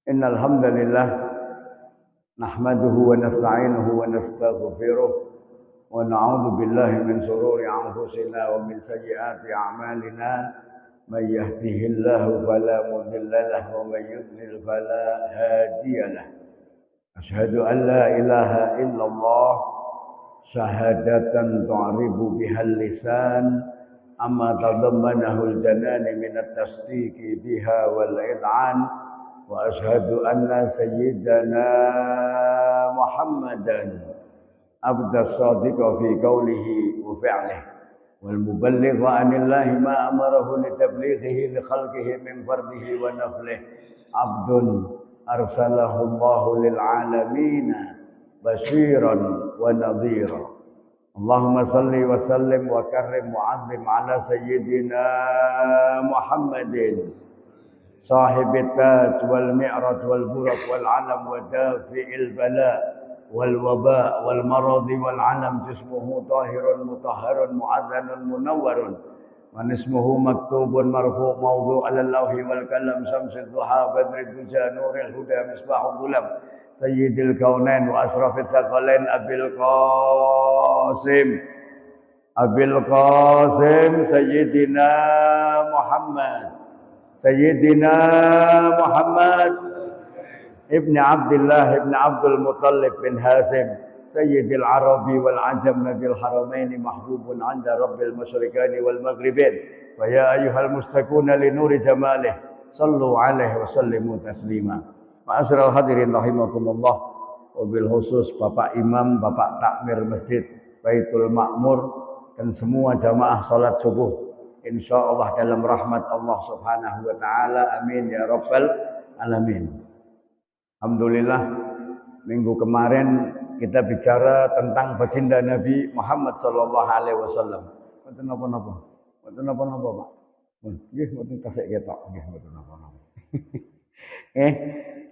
Innal hamdalillah nahmaduhu wa nasta'inuhu wa nastaghfiruh wa na'udzu billahi min shururi anfusina wa min sayyiati a'malina may yahdihillahu fala mudilla lahu wa may yudlil fala hadiya lahu. Asyhadu an la ilaha illallah syahadatan tu'ribu bihal lisan amma tadammanahu al-janani min at-tasdiqi biha wal id'an. وأشهد أن سيدنا محمدا عبد الصادق في قوله وفعله والمبلغ عن الله ما أمره لتبليغه لخلقه من فرده ونفله عبد أرسله الله للعالمين بشيرا ونذيرا اللهم صل وسلم وكرم وعظم على سيدنا محمد صاحب التاج والمعرج والبرق والعلم ودافع البلاء والوباء والمرض والعلم جسمه طاهر مطهر معذن منور من اسمه مكتوب مرفوع موضوع على اللوح والقلم شمس الضحى بدر الدجى نور الهدى مصباح الظلم سيد الكونين واشرف الثقلين ابي القاسم سيدنا محمد ابن عبد الله ابن عبد المطلب بن هاشم سيد العرب والعجم نبي الحرمين محبوب عند رب المشرقين والمغربين ويا أيها المستكون لنور جماله صلوا عليه وسلموا تسليما. Ma'asyiral hadirin rahimakumullah, wabil khusus Bapak Imam, Bapak Takmir Masjid Baitul Makmur dan semua jamaah salat subuh insyaallah dalam rahmat Allah Subhanahu wa taala. Amin ya rabbal alamin. Alhamdulillah, minggu kemarin kita bicara tentang baginda Nabi Muhammad sallallahu alaihi wasallam. Mboten napa-napa. Mboten napa-napa, Pak. Nggih, mboten tasik ketok, nggih mboten napa-napa.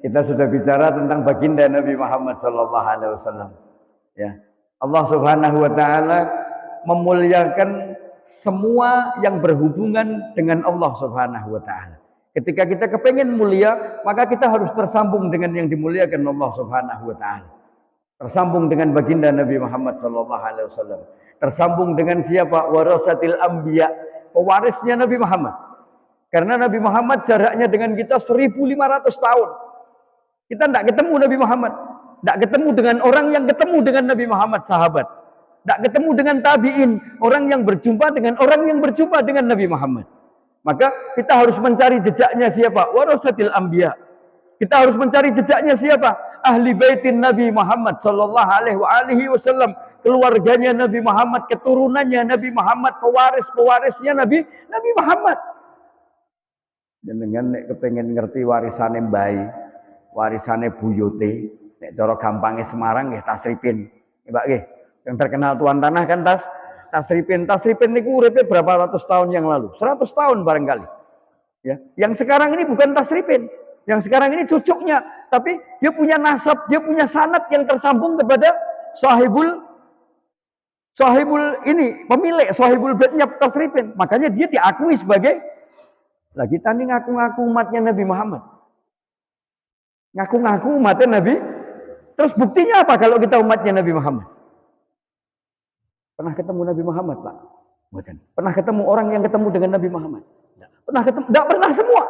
Kita sudah bicara tentang baginda Nabi Muhammad sallallahu alaihi wasallam. Ya. Allah Subhanahu wa taala memuliakan semua yang berhubungan dengan Allah Subhanahu wa taala. Ketika kita kepengen mulia, maka kita harus tersambung dengan yang dimuliakan Allah Subhanahu wa taala. Tersambung dengan baginda Nabi Muhammad sallallahu alaihi wasallam. Tersambung dengan siapa? Warasatil anbiya, pewarisnya Nabi Muhammad. Karena Nabi Muhammad jaraknya dengan kita 1500 tahun. Kita tidak ketemu Nabi Muhammad. Tidak ketemu dengan orang yang ketemu dengan Nabi Muhammad, sahabat. Tidak ketemu dengan tabi'in, orang yang berjumpa dengan orang yang berjumpa dengan Nabi Muhammad. Maka kita harus mencari jejaknya siapa? Warasatil anbiya. Kita harus mencari jejaknya siapa? Ahli baitin Nabi Muhammad sallallahu alaihi wasallam, keluarganya Nabi Muhammad, keturunannya Nabi Muhammad, pewarisnya Nabi Muhammad. Jenengan nek kepengin ngerti warisane mbae, warisane buyute, nek cara gampange Semarang nggih Tasripin. Mbak nggih. Yang terkenal tuan tanah kan Tasripin. Tasripin niku uripe berapa ratus tahun yang lalu? 100 tahun barangkali. Ya. Yang sekarang ini bukan Tasripin. Yang sekarang ini cucuknya, tapi dia punya nasab, dia punya sanad yang tersambung kepada sahibul ini, pemilik sahibul baitnya Tasripin. Makanya dia diakui sebagai, lah kita ini ngaku-ngaku umatnya Nabi Muhammad. Ngaku-ngaku umatnya Nabi. Terus buktinya apa kalau kita umatnya Nabi Muhammad? Pernah ketemu Nabi Muhammad, Pak? Bukan. Pernah ketemu orang yang ketemu dengan Nabi Muhammad? Pernah ketemu? Tidak pernah semua.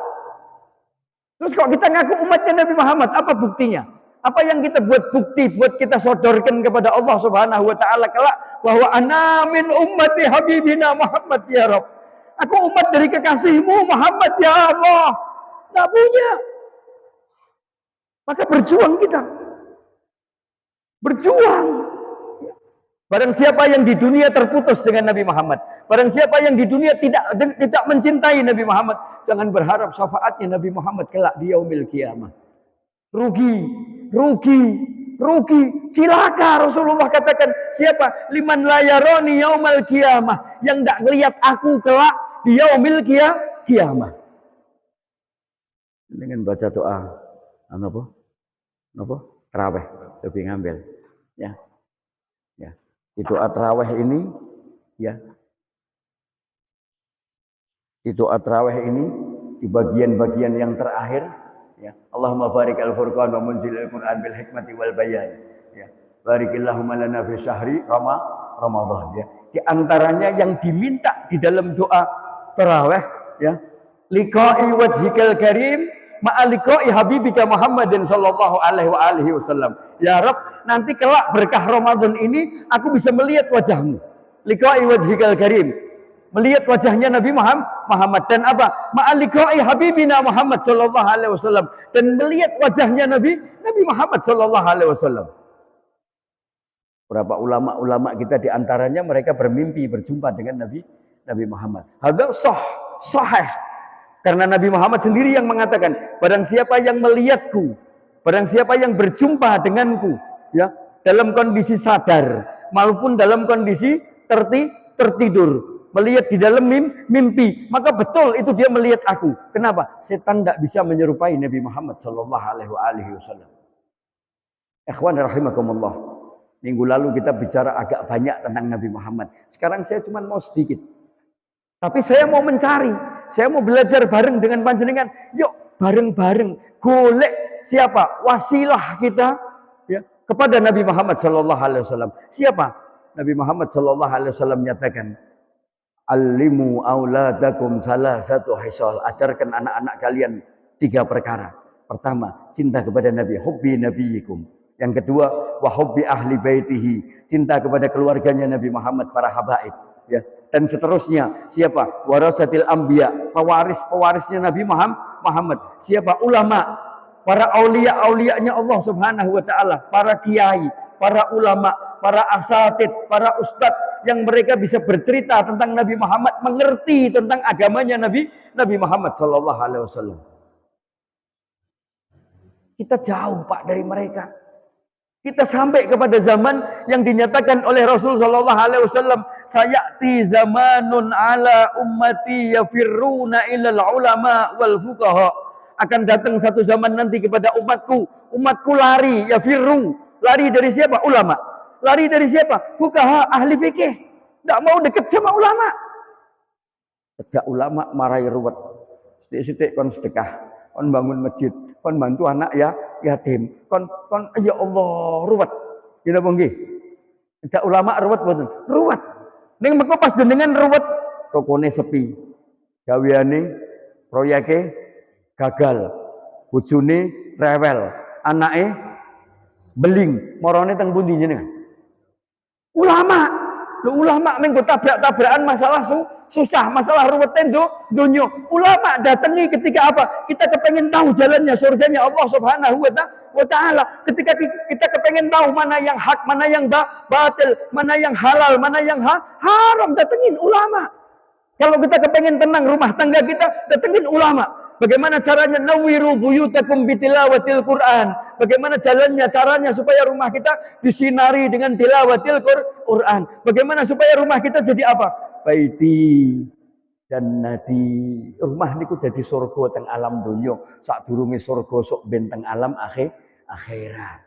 Terus kok kita ngaku umatnya Nabi Muhammad? Apa buktinya? Apa yang kita buat bukti, buat kita sodorkan kepada Allah Subhanahu wa taala kelak bahwa ana min ummati habibina Muhammad ya Rabb. Aku umat dari kekasihmu Muhammad ya Allah. Tidak punya. Maka berjuang kita. Berjuang. Barang siapa yang di dunia terputus dengan Nabi Muhammad, barang siapa yang di dunia tidak mencintai Nabi Muhammad, jangan berharap syafaatnya Nabi Muhammad kelak di yaumil qiyamah. Rugi, cilaka. Rasulullah katakan, siapa? Liman la yarani yaumal qiyamah, yang tidak melihat aku kelak di yaumil qiyamah. Dengan baca doa apa? Tarawih lebih ngambil. Ya. Di doa tarawih ini, ya, di doa tarawih ini di bagian-bagian yang terakhir, Ya. Allahumma barik al-furqan wa munzil al-Qur'an bil hikmati wal bayan. Ya. Barikillahumma lana fi syahri Ramadan. Ya. Di antaranya yang diminta di dalam doa tarawih, ya, liqa'i wajhikal karim ma'a liqa'i habibika Muhammadin sallallahu alaihi wasallam. Ya Rabb, nanti kelak berkah Ramadan ini aku bisa melihat wajahmu. Liqa'i wajhikal karim, melihat wajahnya Nabi Muhammad dan apa? Ma'a liqa'i habibina Muhammad sallallahu alaihi wasallam, dan melihat wajahnya Nabi Muhammad sallallahu alaihi wasallam. Berapa ulama-ulama kita di antaranya mereka bermimpi berjumpa dengan Nabi Muhammad. Hadza sahih. Karena Nabi Muhammad sendiri yang mengatakan, barang siapa yang melihatku, barang siapa yang berjumpa denganku, ya, dalam kondisi sadar maupun dalam kondisi tertidur, melihat di dalam mimpi, maka betul itu dia melihat aku. Kenapa? Setan tidak bisa menyerupai Nabi Muhammad sallallahu alaihi wasallam. Ikhwan rahimakumullah. Minggu lalu kita bicara agak banyak tentang Nabi Muhammad. Sekarang saya cuma mau sedikit. Tapi saya mau mencari, saya mau belajar bareng dengan panjenengan. Yuk bareng-bareng golek siapa wasilah kita, ya, kepada Nabi Muhammad sallallahu alaihi wasallam. Siapa? Nabi Muhammad sallallahu alaihi wasallam menyatakan, "Allimu auladakum salasatu hisal." Ajarkan anak-anak kalian 3 perkara. Pertama, cinta kepada Nabi, hubbi nabiyikum. Yang kedua, wa hubbi ahli baitihi, cinta kepada keluarganya Nabi Muhammad, para habaib, ya. Dan seterusnya, siapa? Warasatil anbiya, pewarisnya Nabi Muhammad. Siapa? Ulama, para aulia-aulianya Allah Subhanahu wa taala, para kiai, para ulama, para asatid, para ustadz yang mereka bisa bercerita tentang Nabi Muhammad, mengerti tentang agamanya Nabi Muhammad sallallahu alaihi wasallam. Kita jauh Pak dari mereka. Kita sampai kepada zaman yang dinyatakan oleh Rasul sallallahu alaihi wasallam, sayati zamanun ala ummati yafirruna ilal ulama wal fuqaha. Akan datang satu zaman nanti kepada umatku lari, yafirru. Lari dari siapa? Ulama. Lari dari siapa? Fuqaha, ahli fikih. Enggak mau dekat sama ulama. Sejak ulama marai ruwet. Sithik-sithik kon sedekah, kon bangun masjid, kon bantu anak yatim, kon ya Allah ruwet. Gila apa nggih? Ada ulama ruwet mboten? Ruwet. Ning mengko pas jenengan ruwet, tokone sepi. Gaweane proyeke gagal. Bojone rewel, anake beling, marane teng pundi jenengan? Ulama. Lu ulama mengko tabrak-tabrakan masalah susah, masalah ruwetin dunya. Ulama datangi ketika apa? Kita kepengen tahu jalannya surganya Allah Subhanahu wa taala. Ketika kita kepengen tahu mana yang hak, mana yang batil, mana yang halal, mana yang haram, datengin ulama. Kalau kita kepengen tenang rumah tangga kita, datengin ulama. Bagaimana caranya? Nawiru buyutakum bitilawatil Quran. Bagaimana caranya supaya rumah kita disinari dengan tilawatil Quran. Bagaimana supaya rumah kita jadi apa? Baiti jannati. Rumah niku jadi surga teng alam dunya. Sadurunge surga sok ben teng alam akhirat.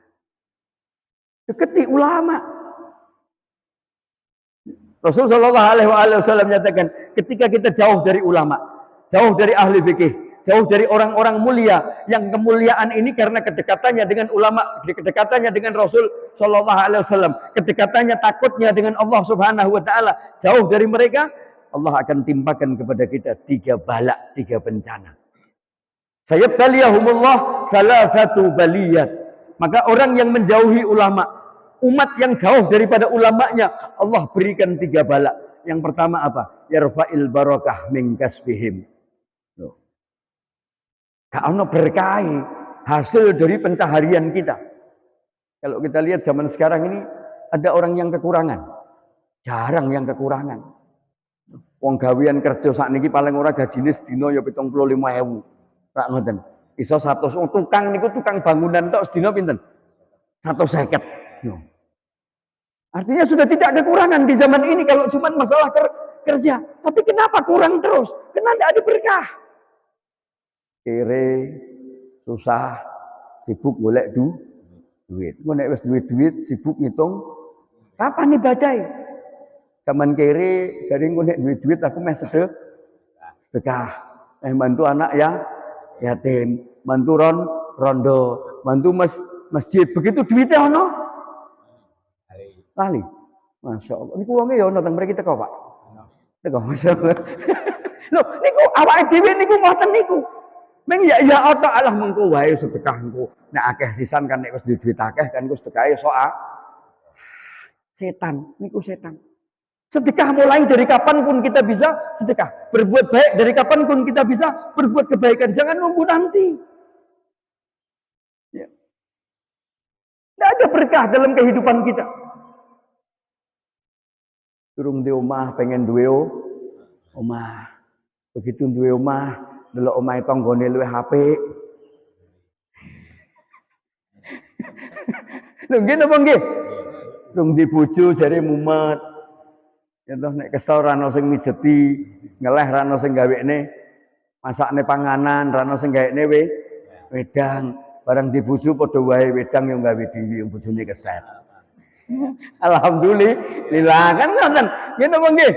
Deketi ulama. Rasul sallallahu alaihi wasallam menyatakan, ketika kita jauh dari ulama, jauh dari ahli fikih, jauh dari orang-orang mulia, yang kemuliaan ini karena kedekatannya dengan ulama, kedekatannya dengan Rasul sallallahu alaihi wasallam, kedekatannya takutnya dengan Allah Subhanahu wa taala, jauh dari mereka, Allah akan timpakan kepada kita 3 bala, 3 bencana. Sayabtaliyahumullah salah satu baliyat. Maka orang yang menjauhi ulama, umat yang jauh daripada ulamanya, Allah berikan 3 bala. Yang pertama apa? Yarfa'il barakah min kasbihim. Gak ono berkah hasil dari pencaharian kita. Kalau kita lihat zaman sekarang ini, ada orang yang kekurangan. Jarang yang kekurangan. Wong gawean kerja sakniki paling ora gajine sedina ya 75.000. Rak ngoten. Iso 100. Tukang niku tukang bangunan tok sedina pinten? 150. Artinya sudah tidak kekurangan di zaman ini kalau cuma masalah kerja. Tapi kenapa kurang terus? Karena tidak ada berkah. Kere, susah, sibuk golek duit. Nek wis duit sibuk ngitung kapan badai. Zaman kere jadi nek duit aku meh sedekah. Bantu anak yatim. mantu rondo, mantu masjid. Begitu duitnya ono lali. Masya Allah. Niku wonge ya ono teng mriki teko, Pak. Teko, Masya Allah. Lho, niku awake dhewe niku ngoten niku. Meng ya otak Allah mengko wae sedekah engko. Nek akeh sisan kan nek wis duit akeh kan iku sedekahe soal setan, niku setan. Sedekah mulai dari kapan pun kita bisa sedekah. Berbuat baik dari kapan pun kita bisa berbuat kebaikan. Jangan nunggu nanti. Ya. Tidak ada berkah dalam kehidupan kita. Durung di omah pengen duwe omah. Begitu duwe omah, delok omahe tanggane luwih apik. Lho nggih napa nggih? Durung di bojo jare mumet. Ya toh nek kesel ra ono sing mijeti, ngeleh ra ono sing gawekne, masakne panganan ra ono sing gawekne wedang. Barang di bojo padha wae wedang yang gawe dhewe yang bojone keset. Alhamdulillah kan ngoten. Nggih napa nggih?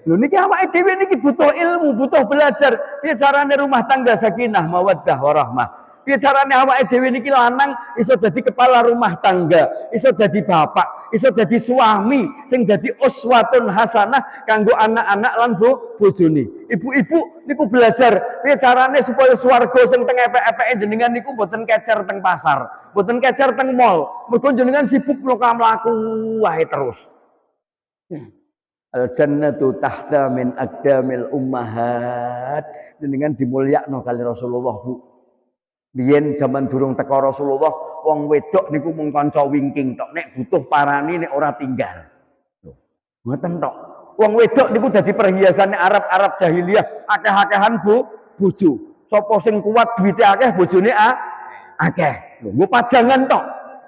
Lho niki awake dhewe niki butuh ilmu, butuh belajar. Piye carane rumah tangga sakinah, mawaddah, warahmah. Piye carane awake dhewe niki lanang iso dadi kepala rumah tangga, iso dadi bapak, iso dadi suami sing dadi uswatun hasanah kanggo anak-anak lan bojone. Ibu-ibu niku belajar piye carane supaya swarga sing teng epek-epeke jenengan niku mboten kecer teng pasar, mboten kecer teng mall. Mergo jenengan sibuk mlaku wae terus. Al-jannatu tahta min aqdamil ummahat. Jenengan dimulyakno kali Rasulullah, Bu. Biyen zaman durung teko Rasulullah, wong wedok niku mung kanca wingking tok. Nek butuh parani nek ora tinggal. Ngoten tok. Wong wedok niku dadi perhiasane Arab jahiliyah, akeh-akehan bojo. Sapa sing kuat duwite akeh bojone akeh. Lho, pajangan tok.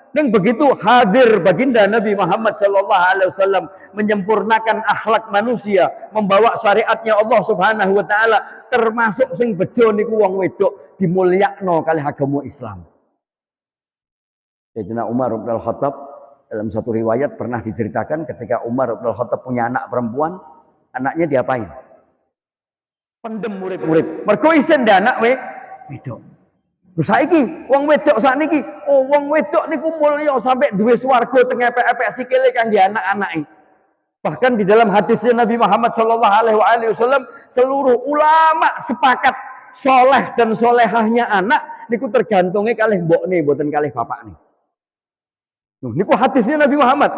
Ning begitu hadir baginda Nabi Muhammad sallallahu alaihi wasallam menyempurnakan akhlak manusia, membawa syariatnya Allah Subhanahu wa taala, termasuk sing bejo niku wong wedok dimulyakno kali agama Islam. Sayyidina Umar bin Al-Khattab dalam satu riwayat pernah diceritakan ketika Umar bin Al-Khattab punya anak perempuan, anaknya diapain? Pendem murid-murid. Mergo isen anak wedok. Saiki wong wedok sakniki, wong wedok niku mulya sampai duwe swarga teng epek-epek sikile kangge anak-anake. Bahkan di dalam hadisnya Nabi Muhammad sallallahu alaihi wasallam, seluruh ulama sepakat soleh dan solehahnya anak niku tergantungnya kalih mbokne mboten kalih bapakne. Niku hadisnya Nabi Muhammad.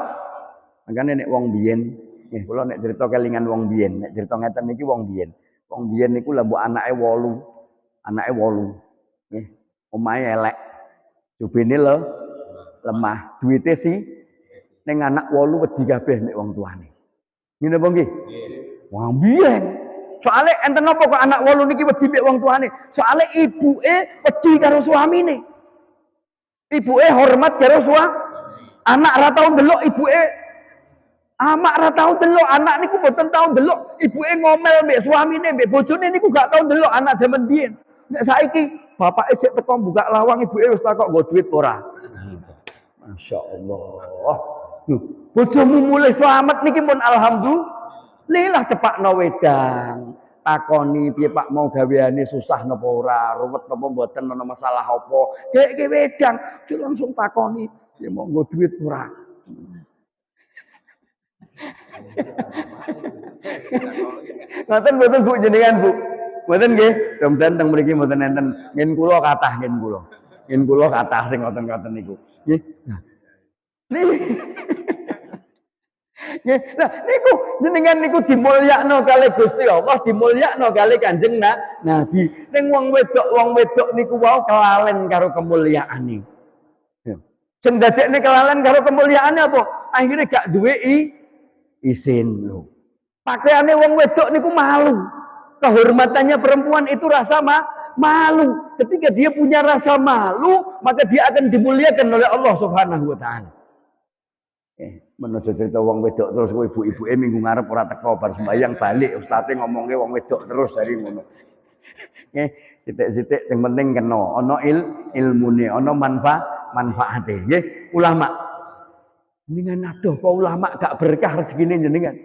Makane nek wong biyen, nggih kula nek cerita kelingan wong biyen, nek cerita ngeten niki wong biyen. Wong biyen niku lha mbok anake 8. Anake 8. Nggih. Omahe elek, jubine lho lemah, duwite sih ning anak 8 wedi kabeh nek wong tuane. Ngene apa nggih? Wong biyen. Soale enten apa kok anak 8 niki wedi mek wong tuane? Soale ibuke wedi karo suamine. Ibuke hormat karo anak ra tau ndelok ibuke. Amak ra tau ndelok anak niku mboten tau ndelok ibuke ngomel mek suamine, mek bojone niku gak tau ndelok anak jaman biyen. Nek saiki bapak sik teko buka lawang ibuke wis takok nggo duit ora. Masya Allah. Bojomu mulai selamat niki pun alhamdulillah cepakno wedang. Takoni piye Pak mau gaweane susah napa ora, ruwet napa mboten ana masalah apa. Dek wedang, langsung takoni, piye mau nggo duit ora. Ngoten mboten Bu jenengan Bu. Mboten nggih, mudah-mudahan teng mriki mboten enten ngen kula kathah ngen kula. Ngen kula kathah sing ngoten-ngoten niku. Nggih. Nggih. Nah, niku jenengan niku dimulyakno kali Gusti Allah, dimulyakno kali Kanjeng Nabi. Ning wong wedok niku wau kelalen karo kemulyaane. Sing dadekne kelalen karo kemuliaane apa? Akhire gak duwe isin lho. Pakaiane wong wedok niku malu. Kehormatannya perempuan itu rasa malu. Ketika dia punya rasa malu, maka dia akan dimuliakan oleh Allah Subhanahu wa taala. Menuju cerita wong wedok terus ibu-ibu minggu ngarep ora teko bar sembayang balik ustaze ngomongke wong wedok terus dari ngono. Nggih, sithik-sithik sing penting kena ana ilmune, ana manfaate. Nggih, ulama. Jenengan adoh kok ulama gak berkah rezekine jenengan.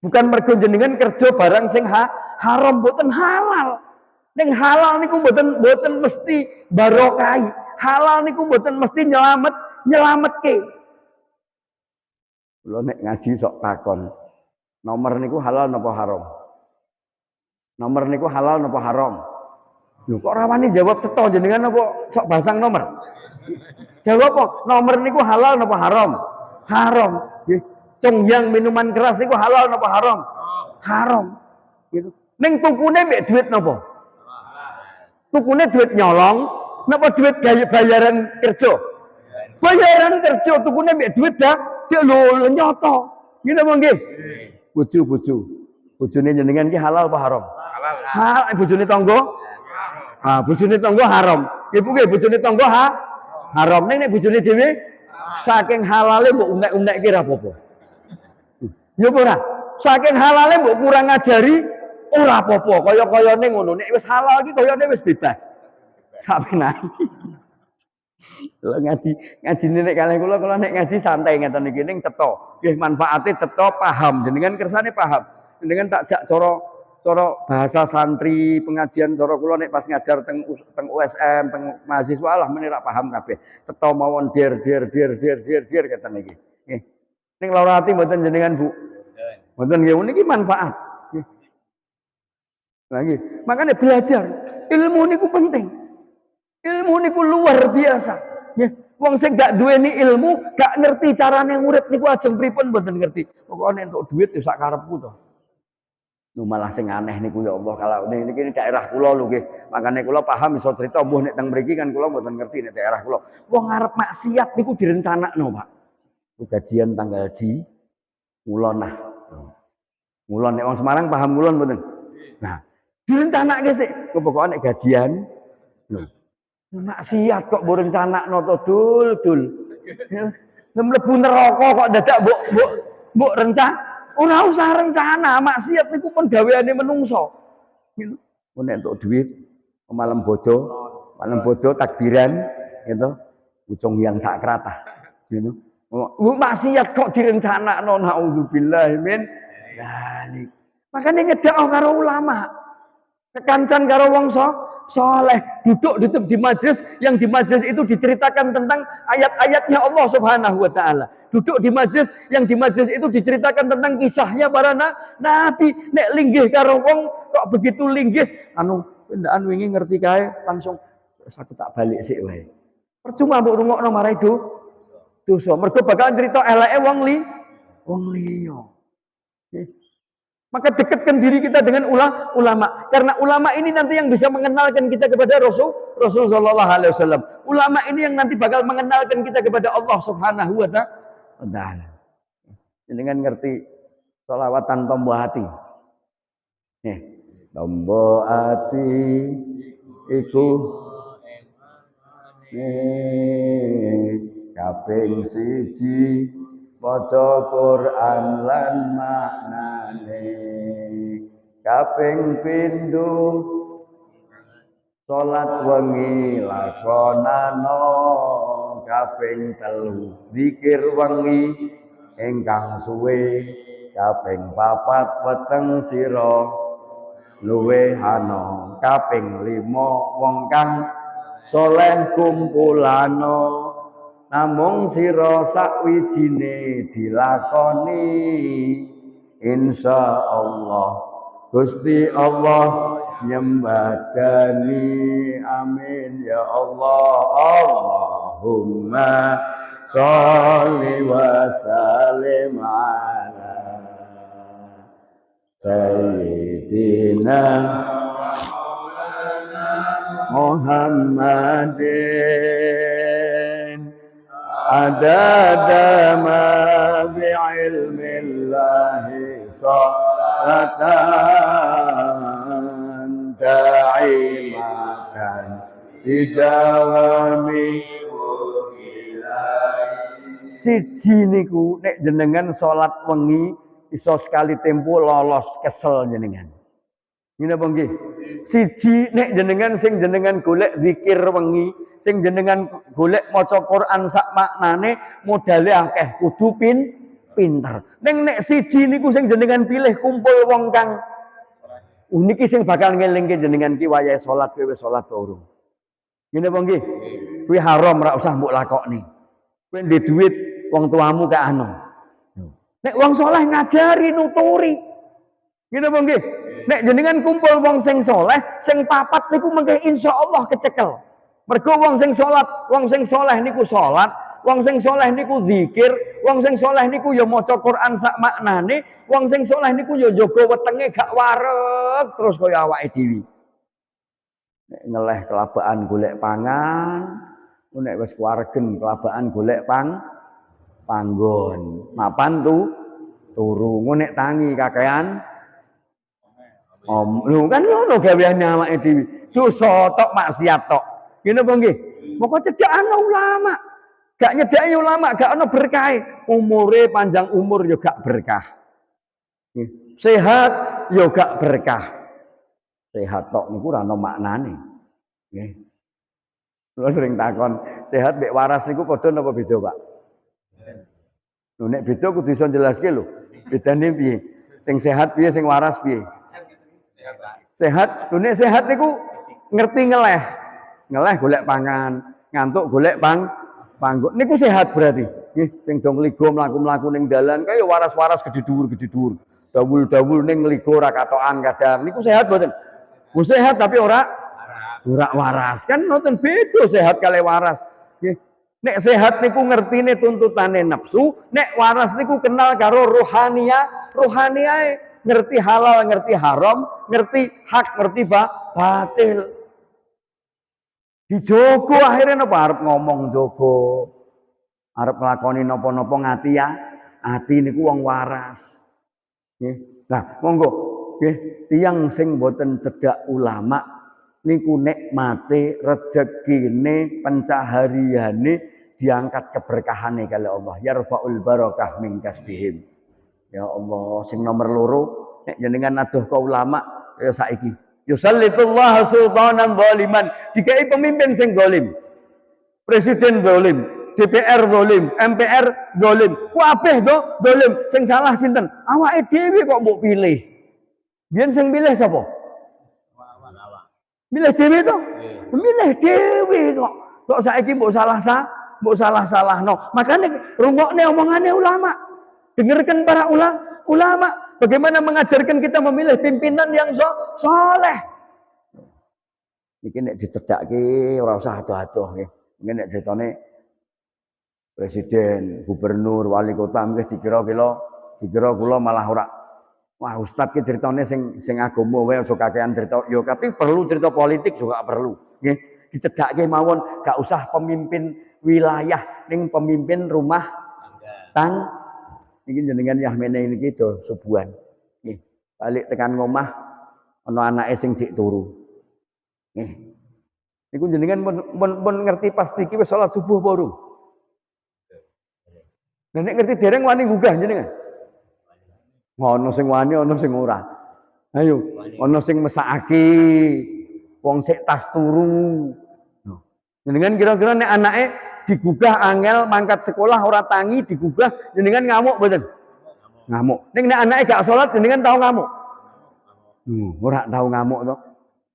Bukan mergo jenengan kerja barang sing haram, mboten halal. Ning halal niku mboten mesti barokai. Halal niku mboten mesti nyelametke. Kula nek ngaji sok takon. Nomor niku halal napa haram? Nomor niku halal napa haram? Lho kok ora wani jawab cetha jenengan apa sok basang nomor? Jawab kok, nomor niku halal napa haram? Haram. Nggih. Congyang minuman keras niku halal napa haram? Haram. Gitu. Ning tukune mbek duit napa? Tukune duit nyolong napa duit bayaran kerja? Bayaran kerja tukune mbek duit dah lho nyoto. Ngene apa nggih? Bojo-bojo. Bojone jenengan ki halal apa haram? Halal. Halal bojone tangga? Bojone tangga haram. Ibu nggih bojone tangga haram. Ning nek bojone dhewe saking halale mbok unek-unek ki ra apa-apa. Ya ora. Saking halale mbok kurang ngajari ora apa-apa. Kaya-kayane ngono. Nek wis halal ki kayane wis bebas. Sapenane. Kalau ngaji nek kalih kula nek ngaji santai ngeten iki ning cetha. Nggih manfaate cetha paham. Jenengan kersane paham. Jenengan tak jak cara bahasa santri pengajian cara kula nek pas ngajar teng USM teng mahasiswa lah meneh ra paham kabeh. Cetha mawon dir ngeten iki. Nggih. Ning lara ati mboten jenengan Bu. Mboten nggih niki manfaat. Nggih. Lagi. Makanya belajar. Ilmu niku penting. Ilmu niku luar biasa. Ya, wong sing gak duweni ilmu, gak ngerti carane urip niku ajeng pripun mboten ngerti. Pokoke entuk duit ya sak karepku to. Lho malah sing aneh niku ya Allah kalau niki daerah kula lho nggih. Makane kula paham iso crita mbuh nek teng mriki kan kula mboten ngerti nek daerah kula. Wong arep maksiat niku direncanakno, Pak. Gajian tanggal Ngulon nah. Ngulon nek wong Semarang paham ngulon mboten? Nah, direncanake sik. Pokoke nek gajian lho maksiat kok mbok rencanakno to dul. Mlebu neraka kok dadak mbok ora usah rencana, maksiat niku pun gaweane menungso. Gitu. Nek entuk duit malam bodo takbiran gitu. Ucung yang sakratah. Gitu. Maksiat kok direncanakno naudzubillah min dzalik. Makane nyedhak karo ulama. Kekancan karo wong soleh duduk di majelis yang di majelis itu diceritakan tentang ayat-ayatnya Allah Subhanahu wa taala. Duduk di majelis yang di majelis itu diceritakan tentang kisahnya para nabi. Nek linggih karo wong kok begitu linggih pendaan wingi ngerti kae langsung aku tak balik sik wae. Percuma mbok rungokno marai dosa. Mergo bakal cerita eleke wong liya. Maka dekatkan diri kita dengan ulama. Karena ulama ini nanti yang bisa mengenalkan kita kepada Rasul sallallahu alaihi wasallam. Ulama ini yang nanti bakal mengenalkan kita kepada Allah Subhanahu wa taala. Dengan ngerti sholawatan tombo hati. Nih, tombo hati iku kaping siji maca Quran lan maknane kaping pindho salat wengi lakonano kaping telu zikir wengi ingkang suwe kaping papat weteng sira luweh ana kaping 5 wong kang saleh kumpulano namung sira sakwijine dilakoni insyaallah Gusti Allah nyembadani amin ya Allah Allahumma sholli wa sallim ala sayyidina Muhammadin adada ma bi'ilmillahi salatan da'imatan didawami siji niku nek jenengan salat wengi iso sekali tempo lolos kesel jenengan. Ngene apa nggih? Siji nek jenengan sing jenengan golek zikir wengi sing jenengan golek maca Quran sak maknane modale akeh kudu pinter. Ning nek siji niku sing jenengan pilih kumpul wong kang Niki sing bakal ngelingke jenengan ki wayahe salat kowe wis salat ta urung. Ngene apa nggih? Kuwi haram ora usah mbok lakokne. Kowe ndek duit wong tuamu gak anu. Nek wong saleh ngajari nuturi. Ngene apa nggih? Nek jenengan kumpul wong sing saleh, sing papat niku mengke insyaallah kecekel. Mergo wong sing salat, wong sing saleh niku salat, wong sing saleh niku zikir, wong sing saleh niku ya maca Quran sak maknane, wong sing saleh niku ya jaga wetenge gak wareg terus kaya awake dhewe. Nek ngeleh kelabaan golek pangan, nek wis kuwaregen kelabaan golek panggon. Mapan turu, nek tangi kakean lho kan ngono gaweane awake dhewe. Dosa tok maksiat tok. Ngene apa nggih? Moko cedhakane ulama. Gak nyedaki ulama, gak ono berkah. Umure panjang umur yo gak berkah. Sehat yo gak berkah. Sehat tok niku ora ono maknane. Nggih. Kula sering takon, sehat mek waras niku padha napa beda, Pak? Lho nek beda kudu iso jelaske lho. Bedane piye? Sing sehat piye, sing waras piye? Sehat, lho nek sehat niku ngerti ngeleh. Ngeleh golek pangan, ngantuk golek panggon. Niku sehat berarti. Nggih, sing do ngligo mlaku-mlaku ning dalan kaya waras-waras gedhe dhuwur. Dawul-dawul ning ngligo ora katokan kadang. Niku sehat mboten? Bu sehat tapi ora waras. Kan ngoten beda sehat kali waras. Nggih. Nek sehat niku ngertine tuntutane nafsu, nek waras niku kenal karo rohaniah, ngerti halal, ngerti haram, ngerti hak, ngerti batil. Dijogo akhirnya napa arep ngomong jogo. Arep nglakoni napa-napa ngati ya. Ati niku wong waras. Nggih. Nah, monggo nggih tiyang sing boten cedhak ulama niku nikmate rezekine pencahariane diangkat keberkahane kali Allah. Yarfaul barakah min kasbihim. Ya Allah, sing nomor loro nek jenengan adoh ka ulama ya saiki yusallitullah sultanan zaliman. Dikai pemimpin sing zalim. Presiden zalim, DPR zalim, MPR zalim. Kabeh to zalim. Sing salah sinten? Awake dhewe kok mbok pilih. Biyen sing milih sapa? Milih dhewe to? Milih dhewe kok. Kok saiki mbok salah-salahno. Makane rungokne omongane ulama. Dengarkan para ulama. Bagaimana mengajarkan kita memilih pimpinan yang soleh. Iki nek dicedhakke ora usah adoh-adoh nggih. Mungkin nek critane presiden, gubernur, wali kota mungkin dikira kula malah ora. Wah, ustaz ki critane sing agama wae aja kakean cerita. Yo tapi perlu cerita politik juga perlu, nggih. Dicedhakke mawon, gak usah pemimpin wilayah ning pemimpin rumah tangga. Iki jenengan yah meneh niki do subuhan. Nggih. Balik tekan ngomah ana anake sing sik turu. Nggih. Niku jenengan pun ngerti pasti iki wis salat subuh apa urung? Nah nek ngerti dereng wani gugah jenengan. Ono sing wani, ono sing ora. Ayo, ono sing mesakake wong sik tas turu. Jenengan kira-kira nek anake digugah angel mangkat sekolah ora tangi digugah jenengan ngamuk mboten? Ngamuk. Ning nek anake gak salat jenengan tau ngamuk? Ora tau ngamuk to.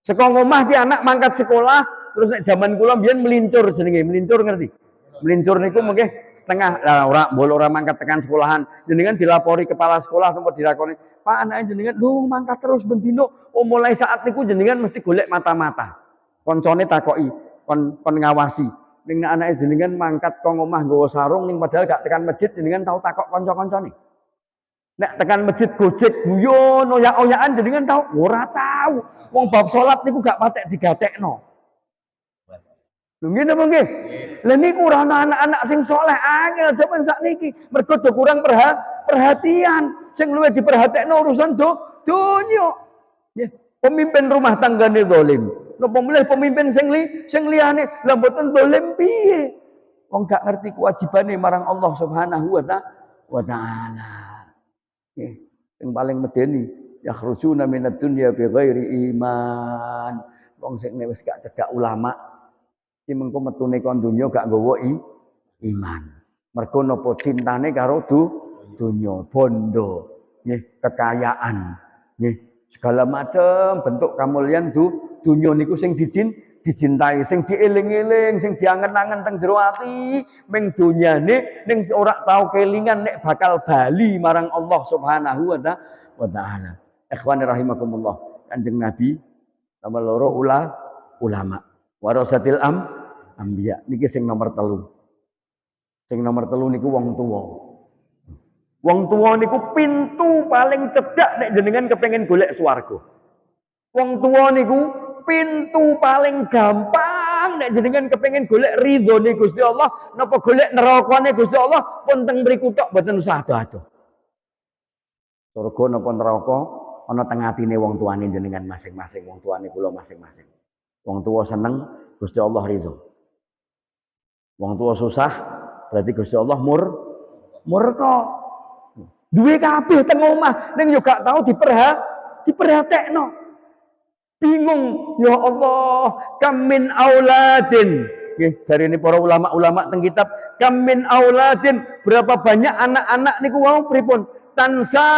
Saka omah ki anak mangkat sekolah terus nek jaman kula mbiyen melincur jenenge, melincur ngerti? Melincur niku mengke setengah ora mbol ora mangkat tekan sekolahan. Jenengan dilapori kepala sekolah tempat dilakoni, "Pak, anake jenengan lho mangkat terus bendino." Oh mulai saat niku jenengan mesti golek mata-mata. Koncone takoki, kon ngawasi. Ning nek anake jenengan mangkat kok omah nggawa sarung ning padahal gak tekan masjid jenengan tau takok kanca-kancane. Nek tekan masjid gojek guyon oyak-oyakan jenengan tau? Ora tau. Wong bab salat niku gak patek digatekno. Lho ngene apa nggih? Lah niku ora ana anak-anak sing saleh angel jaman sakniki. Mergo do kurang perhatian. Sing luwih diperhatekno urusan donya. Nggih, pemimpin rumah tanggane zalim. Napa milih pemimpin sing liyane lha mboten zalim piye? Wong gak ngerti kewajibane marang Allah Subhanahu wa taala. Nggih, sing paling medeni yakhrujuna minad dunya bighairi iman. Wong sing wis gak cedak ulama iki mengko metune kon donya gak nggawa iman. Mergo napa cintane karo donya, bondo, nggih, kekayaan, nggih. Segala macam bentuk kamulyan dunya niku sing dicintai, sing dieling-eling, sing diangen-angen teng jero ati, ming dunyane ning ora tau kelingan nek bakal bali marang Allah Subhanahu wa taala. Ikhwani rahimakumullah. Kanjeng Nabi nomor loro ulama. Warasatil anbiya niki sing nomor 3. Sing nomor 3 niku wong tuwa. Wong tuwa niku pintu paling cedhak nek jenengan kepengin golek swarga. Wong tuwa niku pintu paling gampang nek jenengan kepengin golek ridhone Gusti Allah napa golek nerakane Gusti Allah pun teng mriku tok mboten usah ado-ado. Surga napa neraka ana teng atine wong tuane jenengan masing-masing, wong tuane kula masing-masing. Wong tuwa seneng Gusti Allah ridho. Wong tuwa susah berarti Gusti Allah murka. Duwe kabeh teng omah ning yo gak tau diperhatekno. Bingung, ya Allah, kam min auladin. Nggih, jarine para ulama-ulama teng kitab, kam min auladin, berapa banyak anak-anak niku wau pripun? Tansa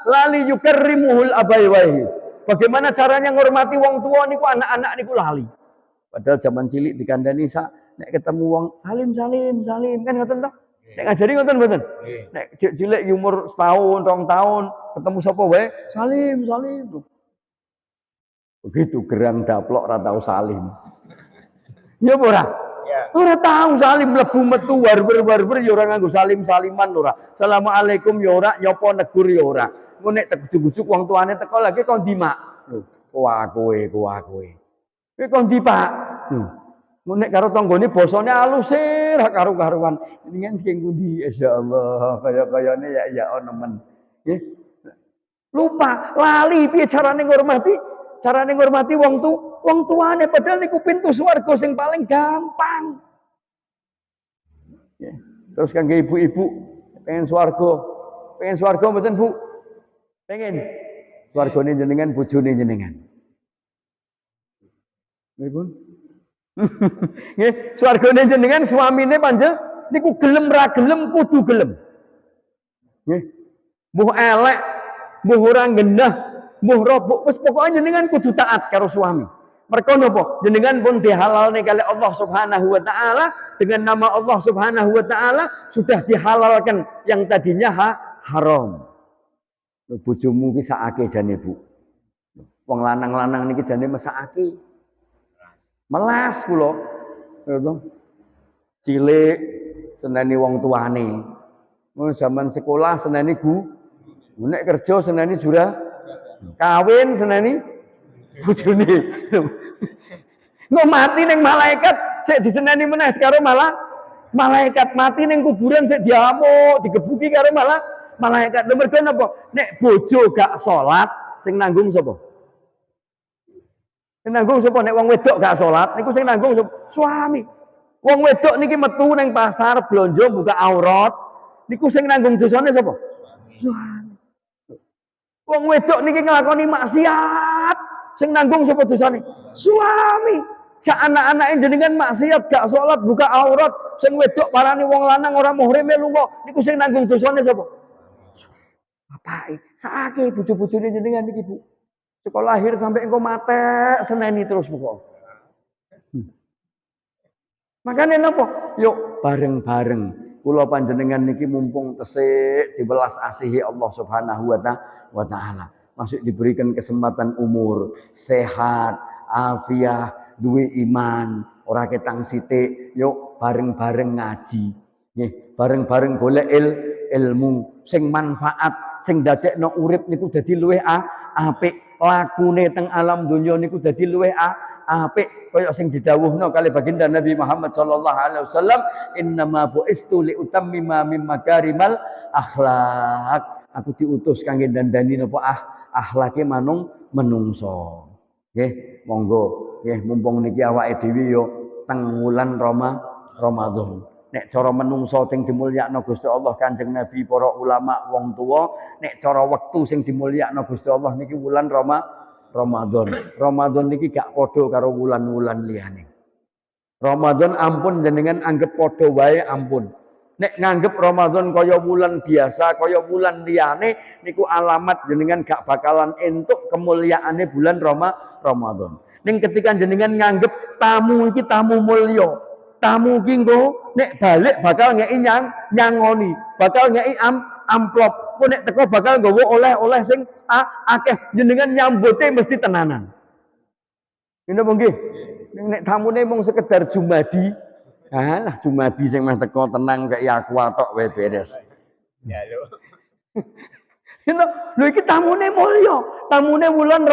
lali yukarrimuhul abaiwaihi. Bagaimana caranya ngormati wong tua niku anak-anak niku lali. Padahal zaman cilik dikandani sak nek ketemu wong salim kan ngoten to? Nek ngajari ngoten mboten? Nek cilik umur setahun, 2 tahun, ketemu sapa wae salim. Begitu gerang daplok ora tau salim. Ya ora? Ya. Ora tau salim mlebu metu warber ya ora nganggo salim-saliman ora. Assalamualaikum ya ora, nyopo negur ya ora. Engko nek tek-tek wong tuane teko lagi kon ndi, Mak? Kuah kowe. Kowe kon ndi, Pak? Engko nek karo tanggane basane alus ra karo-karuan. Dengan sing pundi insyaallah kaya-kayane ya nemen. Nggih. Lupa, lali piye carane ngormati? Carane ngormati wong tuane padahal niku pintu swarga sing paling gampang. Ya. Terus kangge ibu-ibu pengen swarga mboten Bu? Pengen swargane jenengan bojone jenengan. Nggih, nggih, swargane jenengan suamine panjenengan niku gelem ra gelem kudu gelem. Nggih. Mbuh elek, mbuh ora genah, mbuh robok wis pokoke jenengan kudu taat karo suami. Mereka napa? Jenengan pun dihalalne kali Allah Subhanahu wa taala dengan nama Allah Subhanahu wa taala sudah dihalalkan yang tadinya haram. Bojomu ki sakake jane Bu. Wong lanang-lanang niki jane mesakake. Melas kula. Cilik seneni wong tuane. Zaman sekolah seneni nek kerja seneni jurah. Kawin seneni bojone. Nggak mati ning malaikat sik diseneni meneh karo malaikat mati ning kuburan sik diamuk digebuki karo malaikat. Lha mergo napa? Nek bojo gak salat sing nanggung sapa? Sing nanggung sapa? Nek wong wedok gak salat niku sing nanggung sapa? Suami. Wong wedok niki metu ning pasar blonjo buka aurat niku sing nanggung dosane sapa? Suami. Wong wedok niki nglakoni maksiat, sing nanggung sapa dosane? Suami. Sak anak-anake jenengan maksiat gak salat buka aurat, sing wedok parani wong lanang ora muhrim lunga, niku sing nanggung dosane sapa? Bapake. Sakake bojo-bojone jenengan niki, Bu. Sekolah lahir sampai engko matek seneni terus pokoke. Makane napa? Yuk bareng-bareng kula panjenengan niki mumpung tesih diwelas asihi Allah Subhanahu wa taala. Masih diberikan kesempatan umur, sehat, afiah, duwe iman, ora ketang sithik. Yuk bareng-bareng ngaji. Nggih, bareng-bareng golek ilmu sing manfaat, sing dadekno urip niku dadi luwih apik. Lakune teng alam donya niku dadi luwih apik kaya sing didhawuhna kali baginda Nabi Muhammad sallallahu alaihi wasallam, innama buistu li utammima mim makarimal akhlak. Aku diutus kangge dandani napa akhlake menungso. Nggih, monggo nggih mumpung niki awake dhewe yo teng wulan Ramadan. Nek cara menungso sing dimulyakno Gusti Allah Kanjeng Nabi, para ulama, wong tuwa, nek cara wektu sing dimulyakno Gusti Allah niki wulan Ramadan. Ramadan niki gak padha karo wulan-wulan liyane. Ramadan ampun jenengan anggap padha wae ampun. Nek nganggep Ramadan kaya wulan biasa, kaya wulan liyane niku alamat jenengan gak bakalan entuk kemuliaane bulan Ramadan. Ning ketika jenengan nganggep tamu iki tamu mulya, tamu iki engko nek balik bakal ngeki nyangoni, bakal ngeki amplop. Kok nek teko bakal nggawa oleh-oleh sing akeh, jenengan nyambute mesti tenanan. Ngene apa nggih? Nek tamune mung sekedar jumadi, lah jumadi sing meh teko tenang kayak aku tok wae beres. Ya lho. Lho iki tamune mulya, tamune wulan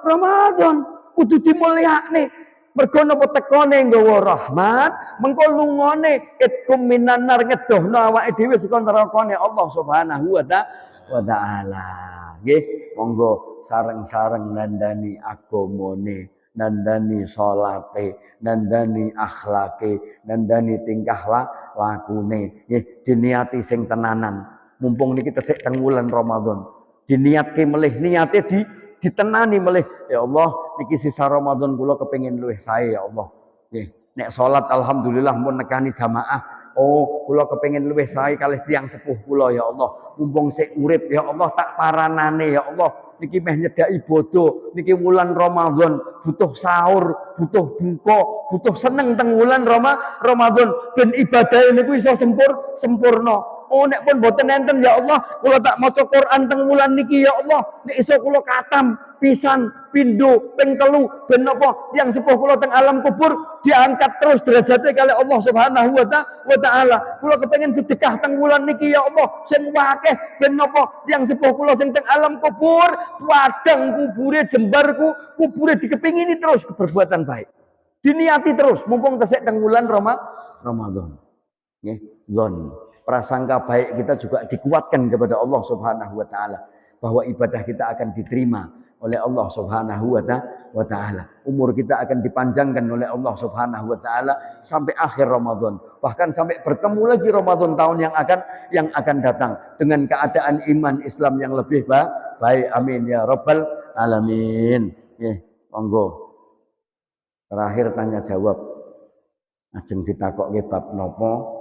Ramadan, kudu dimulyakne. Mergo napa tekone nggawa rahmat, mengko lungone itkum minan nar ngedohno awake dhewe saka nerakane Allah Subhanahu wa taala. Nggih, monggo sareng-sareng nandani agamane, nandani salate, nandani akhlake, nandani tingkah lakune. Nggih, diniati sing tenanan. Mumpung niki tesik teng wulan Ramadan. Diniatke melih, niate ditenani melih. Ya Allah, niki sisa Ramadan kula kepengin luwih sae ya Allah. Nggih, nek salat alhamdulillah mun nekani jamaah. Oh, kula kepengin luwih sae kalih tiyang sepuh kula ya Allah. Mumpung sik urip ya Allah tak paranane ya Allah. Niki meh nyedaki bodo, niki wulan Ramadan, butuh sahur, butuh buka, butuh seneng teng wulan Ramadan ben ibadah niku iso sempurna. Oh nek pun boten enten ya Allah, kula tak maca Quran teng wulan niki ya Allah, nek iso kula katam pisan pindho ping 3 ben napa tiyang sepuh kula teng alam kubur diangkat terus derajate kali Allah Subhanahu wa taala. Kula kepengin sedekah teng wulan niki ya Allah sing akeh ben napa tiyang sepuh kula sing teng alam kubur padang kubure jembarku kubure dikepingini terus keperbuatan baik. Diniati terus mumpung tesik teng wulan Ramadan. Nggih, zon. Prasangka baik kita juga dikuatkan kepada Allah Subhanahu wa taala bahwa ibadah kita akan diterima oleh Allah Subhanahu wa taala. Umur kita akan dipanjangkan oleh Allah Subhanahu wa taala sampai akhir Ramadan. Bahkan sampai bertemu lagi Ramadan tahun yang akan datang dengan keadaan iman Islam yang lebih baik. Amin ya rabbal alamin. Monggo. Terakhir tanya jawab. Ajeng ditakokke bab napa?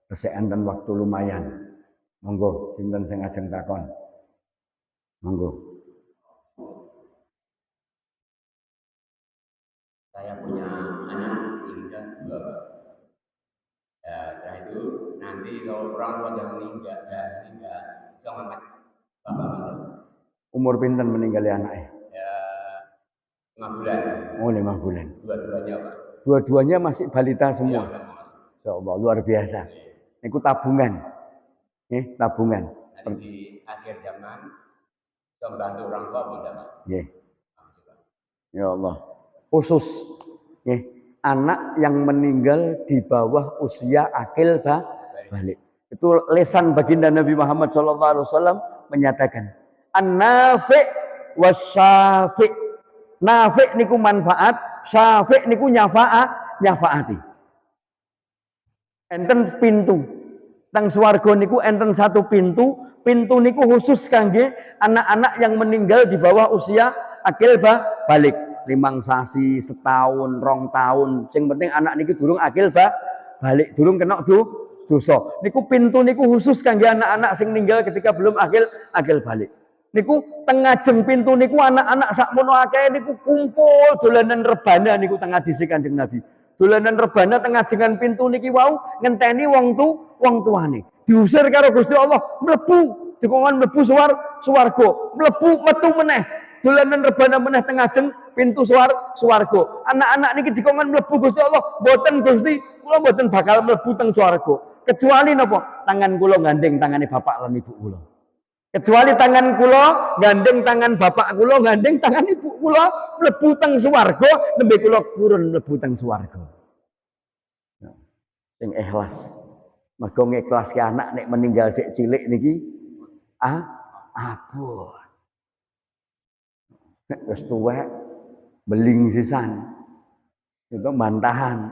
Tesih enten waktu lumayan. Monggo, sinten sing ajeng takon? Monggo. Saya punya anak meninggal 2. Ya, setelah itu nanti kalau orang tua yang meninggal, bisa ngangkat bapak itu. Umur pinten meninggal anaknya? Ya, 5 bulan. Oh, 5 bulan. Dua-duanya Pak. Dua-duanya masih balita semua. Ya, Insyaallah luar biasa. Niku tabungan. Tabungan. Nanti di akhir zaman bisa membantu orang tua bunda Pak. Nggih. Ya Allah. Khusus anak yang meninggal di bawah usia akil balik. Itu lesan baginda Nabi Muhammad SAW menyatakan an-nafi' wasyafi'. Nafi' niku manfaat, syafi' niku nyafaati. Enten pintu. Teng swarga niku enten satu pintu. Pintu niku khusus kangge anak-anak yang meninggal di bawah usia akil balik. 5 sasi, setahun, 2 tahun. Sing penting anak niki durung akil balik, durung kena dosa. Niku pintu niku khusus kangge anak-anak sing ninggal ketika belum akil balik. Niku tengajeng pintu niku anak-anak sakmono akeh niku kumpul dolanan rebana niku teng hadise Kanjeng Nabi. Dolanan rebana tengajengan pintu niki wau ngenteni wong tuane. Diusir karo Gusti Allah, mlebu, dikongkon mlebu swarga, mlebu metu meneh. Dolanan rebana meneh tengajeng pintu swarga. Anak-anak niki dikongkon mlebu Gusti Allah, mboten Gusti, kula mboten bakal mlebu teng swarga. Kecuali napa? Tangan kula gandeng tangane bapak lan ibu kula. Kecuali tangan kula gandeng tangan bapak kula, gandeng tangan ibu kula mlebu teng swarga, nembe kula purun mlebu teng swarga. Sing ikhlas. Mergo ngiklaske anak nek meninggal sik cilik niki abot. Nek wis tuwek beling sisan. Itu bantahan.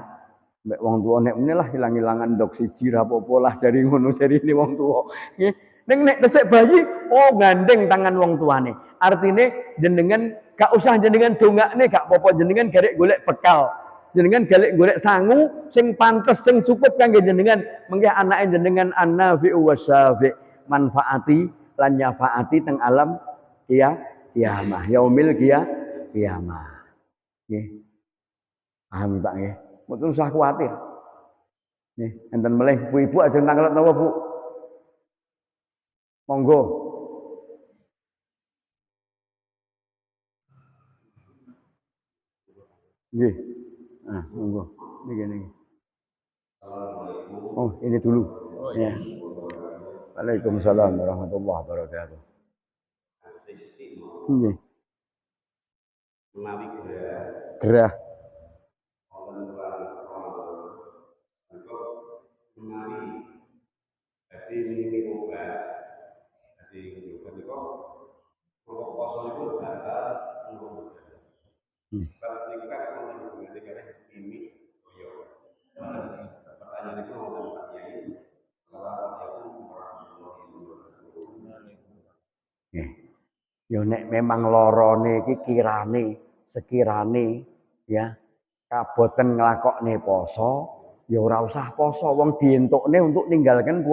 Nek wong tuwa nek menilah hilang-hilangan dok siji ra apa-apa lah jari ngono jarine wong tuwa. Nggih. Nek tesik bayi, oh gandeng tangan wong tuane. Artine jenengan gak usah jenengan dongakne gak apa-apa jenengan garek golek bekal. Jenengan golek sangu sing pantes sing cukup kangge jenengan. Mengke anake jenengan annafi'u wasyafi' manfaati lan nyafaati teng alam kiamah. Yaumil kiamah. Nggih. Paham Pak nggih. Mboten usah kuwatir. Nggih, enten melih ibu-ibu ajeng tanglet napa, Bu? Monggo. Nggih. Nah, monggo. Niki. Oh, ini dulu. Ya. Waalaikumsalam warahmatullahi wabarakatuh. Nggih. Menawi Gerah. menawi jadi ini obat itu kalau poso itu batal untuk tapi kan kalau dengan ini pertanyaan itu mau Pak Kiai. Assalamualaikum warahmatullahi wabarakatuh. Yo nek memang lorone iki sekirane ya kaboten nglakokne poso, ya ora usah poso, wong dientukne untuk ninggalkan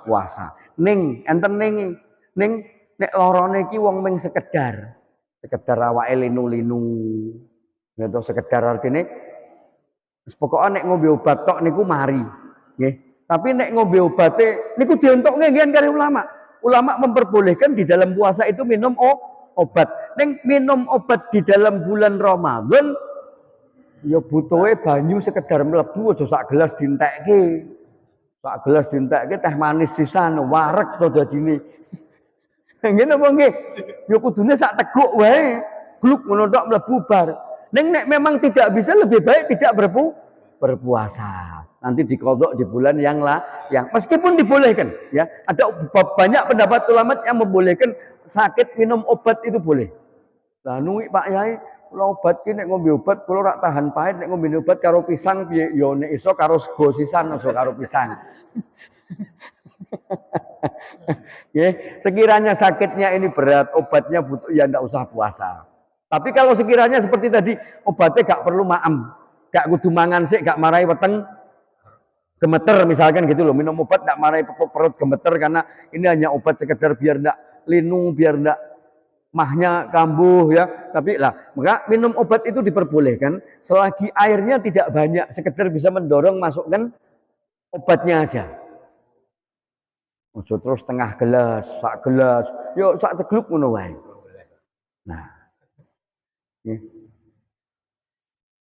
puasa. Ning enten ning nek lorone iki wong mung sekedar awake linu-linu. Ya to sekedar artine wis pokoke nek ngombe obat tok niku mari, nggih. Tapi nek ngombe obate niku dientukne nggih karo ulama. Ulama memperbolehkan di dalam puasa itu minum obat. Ning minum obat di dalam bulan Ramadan ya butuhe banyu sekedar mlebu aja sak gelas dientekke. Sak gelas dientekke teh manis sisan wareg to dadine. Nggih napa nggih? Ya kudune sak teguk wae. Gluk ngono tok mlebu bar. Ning nek memang tidak bisa lebih baik tidak berpuasa. Nanti dikodok di bulan yang meskipun dibolehkan ya. Ada banyak pendapat ulama yang membolehkan sakit minum obat itu boleh. Lah nungi Pak Yai, kula obat ki nek ngombe obat kula rak tahan pahit nek ngombe obat karo pisang piye ya nek iso karo sego sisan aja karo pisang. Nggih, sekiranya sakitnya ini berat, obatnya butuh ya ndak usah puasa. Tapi kalau sekiranya seperti tadi obatnya gak perlu maem, gak kudu mangan sik, gak marai weteng gemeter misalkan gitu loh, minum obat gak marai perut gemeter karena ini hanya obat sekedar biar ndak linu, biar ndak mahnya kambuh ya. Tapi lah, maka minum obat itu diperbolehkan selagi airnya tidak banyak, sekedar bisa mendorong masukkan obatnya aja. Ojo terus setengah gelas, sak gelas, yo sak segluk ngono wae. Nah. Nggih.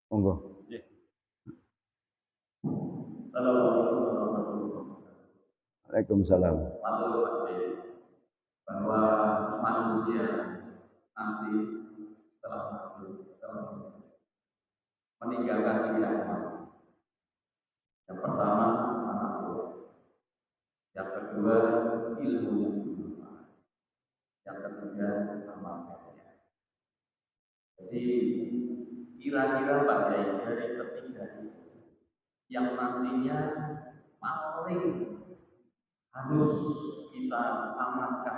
Monggo. Nggih. Assalamualaikum warahmatullahi wabarakatuh. Waalaikumsalam. Bahwa manusia nanti setelah meninggalkan dunia yang pertama anak surga, yang kedua ilmu yang bermanfaat, yang ketiga amal jariah. Jadi kira-kira Pak Kiai dari ketiga yang nantinya paling harus kita amankan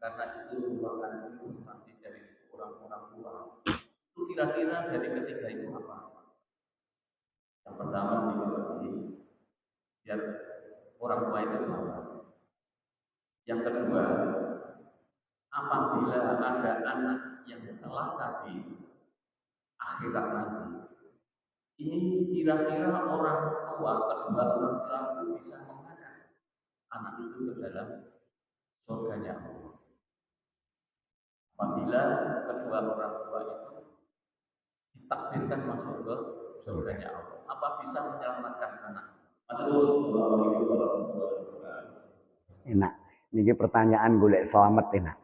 karena itu merupakan investasi dari orang-orang tua. Itu kira-kira dari ketiga itu apa? Yang pertama dimengerti biar orang tua itu selamat. Yang kedua, apabila ada anak yang celaka di akhirat nanti, ini kira-kira orang tua kedua orang pelaku bisa mengangkat anak itu ke dalam surganya Allah. Apabila kedua orang tua itu ditakdirkan masuk ke surganya Allah, apa bisa menyelamatkan anak? Assalamualaikum warahmatullahi wabarakatuh. Enak. Niki pertanyaan golek selamat enak.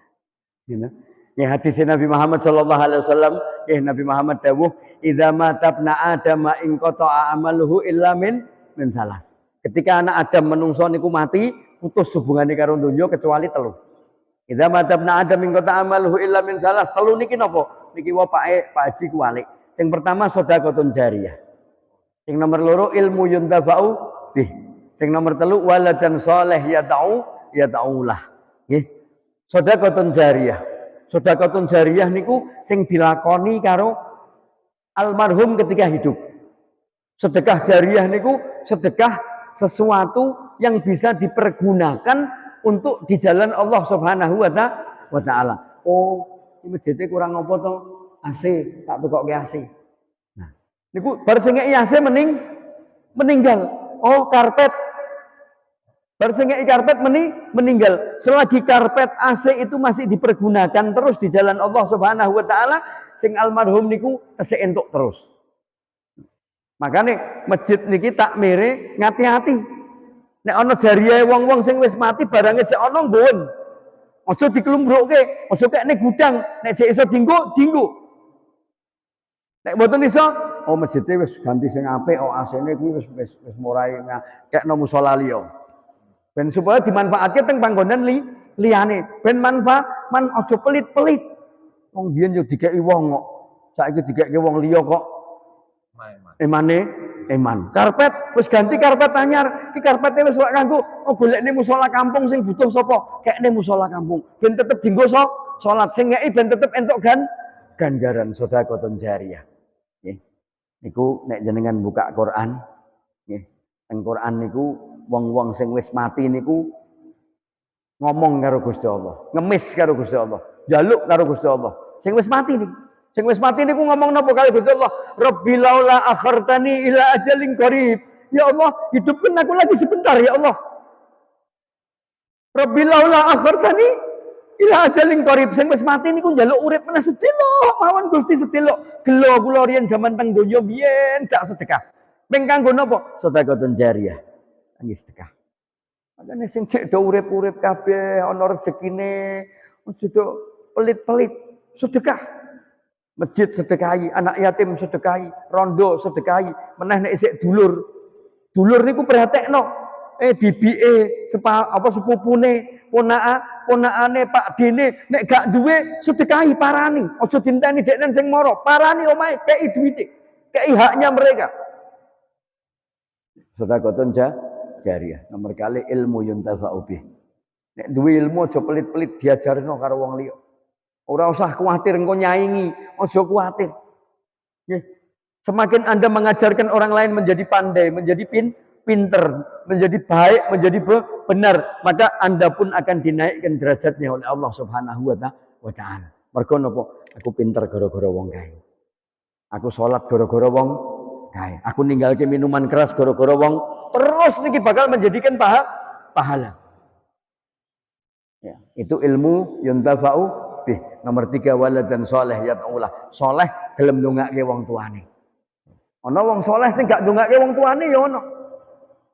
Gitu. Ya hadis Nabi Muhammad sallallahu alaihi wasallam, Nabi Muhammad dawuh, "Idza mata ibnu Adam in qata'a amaluhu illa min salas." Ketika anak Adam menungso niku mati, putus hubungane karo donya kecuali telu. Idza mata ibnu Adam in qata'a amaluhu illa min salas. Telu niki napa? Niki Pak Haji kuwalik. Sing pertama sedekahun jariyah. Sing nomor loro ilmu yuntafa'u bih. Sing nomor telu waladan saleh yad'ulah. Nggih. Sedekahun jariyah. Sedekahun jariyah niku sing dilakoni karo almarhum ketika hidup. Sedekah jariyah niku sedekah sesuatu yang bisa dipergunakan untuk di jalan Allah Subhanahu wa taala. Oh, ini masjidnya kurang apa to? AC, tak tukokke AC. Nah, niku bar sing ngeki AC meninggal. Oh, karpet. Bar sing ngeki karpet meninggal. Selagi karpet AC itu masih dipergunakan terus di jalan Allah Subhanahu wa taala, sing almarhum niku tesih entuk terus. Makanya masjid niki tak mere ngati-hati. Nek ana jariyahe wong-wong sing wis mati barange sik ana nggon. Aja diklumbrukke, aja kekne gudang. Nek sik iso dinggo, dinggo. Nek mboten iso, oh masjidnya wis ganti sing apik, oh AC-ne kuwi wis mulai kekno musala liya. Ben supaya dimanfaatke teng panggonan liyane. Ben aja pelit-pelit. Wong biyen yo dikeki wong kok. Saiki dikeki wong liya kok. Eman. Karpet wis ganti karpet anyar. Iki karpete wis ora kanggo. Oh golekne musala kampung sing butuh sapa? Kekne musala kampung. Ben tetep dienggo salat sing ngeki ben tetep entuk ganjaran sedekah jariyah. Nggih. Niku nek jenengan buka Quran, nggih. Teng Quran niku wong-wong sing wis mati niku ngomong karo Gusti Allah, ngemis karo Gusti Allah, njaluk karo Gusti Allah. Sing wis mati niku. Sing wis mati niku ngomong napa kali Gusti Allah? Rabbi laula akhartani ila ajalin qarib. Ya Allah, hidupkan aku lagi sebentar ya Allah. Rabbi laula akhartani ila ajalin qarib. Sing wis mati niku njaluk urip meneh sedilok, mawon Gusti sedilok. Gelo kula riyen jaman teng donya biyen dak sedekah. Ping kanggo napa? Sedekah jariyah. Kangge sedekah. Makane sing cek do urip-urip kabeh ana rezekine, aja do pelit-pelit. Sedekah. Masjid sedekahi, anak yatim sedekahi, rondo sedekahi, meneh nek isik dulur. Dulur niku prihatekno. Bibike, sepupune, ponakane, Pak Dene nek gak duwe sedekahi parani. Aja dinteni deknen sing mara, parani omahe, kei duwite. Kei haknya mereka. Sedekah jariyah. Nomor kali ilmu yuntafa'u bih. Nek duwe ilmu aja pelit-pelit diajarno karo wong liya. Ora usah kuatir engko nyaingi, aja kuatir. Nggih. Semakin Anda mengajarkan orang lain menjadi pandai, menjadi pinter, menjadi baik, menjadi benar, maka Anda pun akan dinaikkan derajatnya oleh Allah Subhanahu wa taala. Mergo napa? Aku pinter gara-gara wong kae. Aku salat gara-gara wong kae. Aku ninggalke minuman keras gara-gara wong. Terus niki bakal menjadikan pahala. Ya, itu ilmu yuntafa'u bih. Nomor 3 waladan soleh yad'ulah. Soleh gelem ndongake wong tuane. Ana wong soleh sing gak ndongake wong tuane ya ana.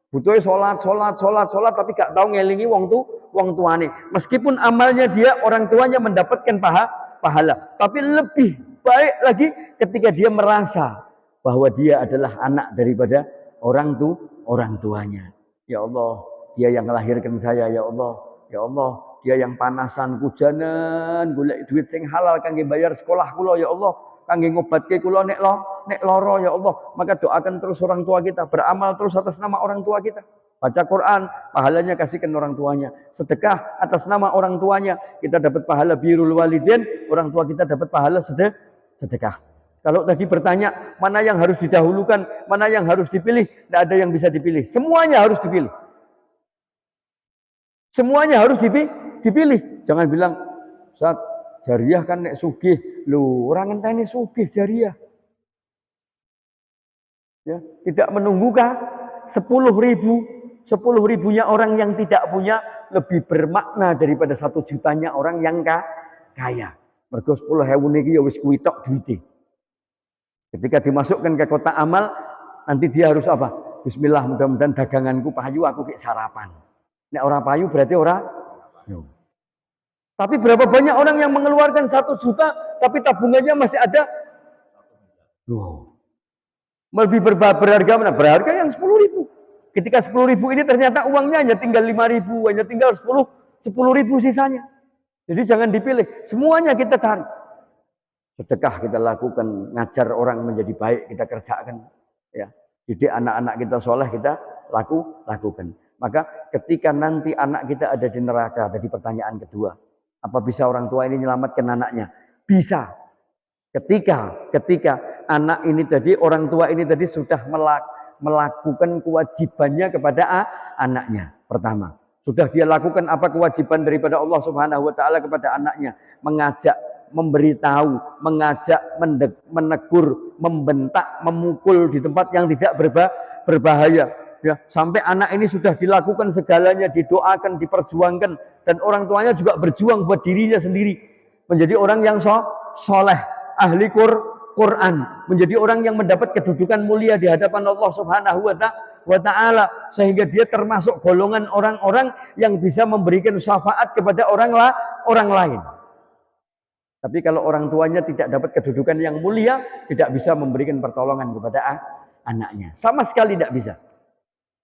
Butuhe salat tapi gak tau ngelingi wong tuane. Meskipun amalnya dia orang tuanya mendapatkan pahala, tapi lebih baik lagi ketika dia merasa bahwa dia adalah anak daripada orang tuanya. Ya Allah, dia yang melahirkan saya, ya Allah. Ya Allah, dia yang panasan hujanan golek duit sing halal kangge bayar sekolah kula ya Allah, kangge ngobatke kula nek lara ya Allah. Maka doakan terus orang tua kita, beramal terus atas nama orang tua kita. Baca Quran, pahalanya kasihkan orang tuanya. Sedekah atas nama orang tuanya, kita dapat pahala birrul walidain, orang tua kita dapat pahala sedekah. Kalau tadi bertanya, mana yang harus didahulukan, mana yang harus dipilih, tidak ada yang bisa dipilih. Semuanya harus dipilih. Semuanya harus dipilih. Jangan bilang, saat jariyah kan nek sugih. Loh, orang ngenteni sugih jariyah. Ya, tidak menunggukah 10.000-nya orang yang tidak punya lebih bermakna daripada 1 jutanya orang yang kaya. Mergo 10.000 niki ya wis kuwi tok duwite. Ketika dimasukkan ke kotak amal, nanti dia harus apa? Bismillah, mudah-mudahan daganganku payu, aku kayak sarapan. Nek orang payu berarti orang. No. Tapi berapa banyak orang yang mengeluarkan 1 juta, tapi tabungannya masih ada. Loh. Lebih berharga mana? Berharga yang 10.000. Ketika 10.000 ini ternyata uangnya hanya tinggal 5.000, hanya tinggal 10.000 sisanya. Jadi jangan dipilih. Semuanya kita cari. Sedekah kita lakukan, ngajar orang menjadi baik kita kerjakan. Ya. Didik anak-anak kita soleh kita lakukan. Maka ketika nanti anak kita ada di neraka, tadi pertanyaan kedua, apa bisa orang tua ini menyelamatkan anaknya? Bisa. Ketika anak ini tadi, orang tua ini tadi sudah melakukan kewajibannya kepada anaknya. Pertama, sudah dia lakukan apa kewajiban daripada Allah Subhanahu wa taala kepada anaknya, mengajak, memberitahu, mengajak, menegur, membentak, memukul di tempat yang tidak berbahaya. Ya, sampai anak ini sudah dilakukan segalanya, didoakan, diperjuangkan, dan orang tuanya juga berjuang buat dirinya sendiri, menjadi orang yang soleh, ahli Quran, menjadi orang yang mendapat kedudukan mulia di hadapan Allah Subhanahu wa taala, sehingga dia termasuk golongan orang-orang yang bisa memberikan syafaat kepada orang lain. Tapi kalau orang tuanya tidak dapat kedudukan yang mulia, tidak bisa memberikan pertolongan kepada anaknya, sama sekali tidak bisa.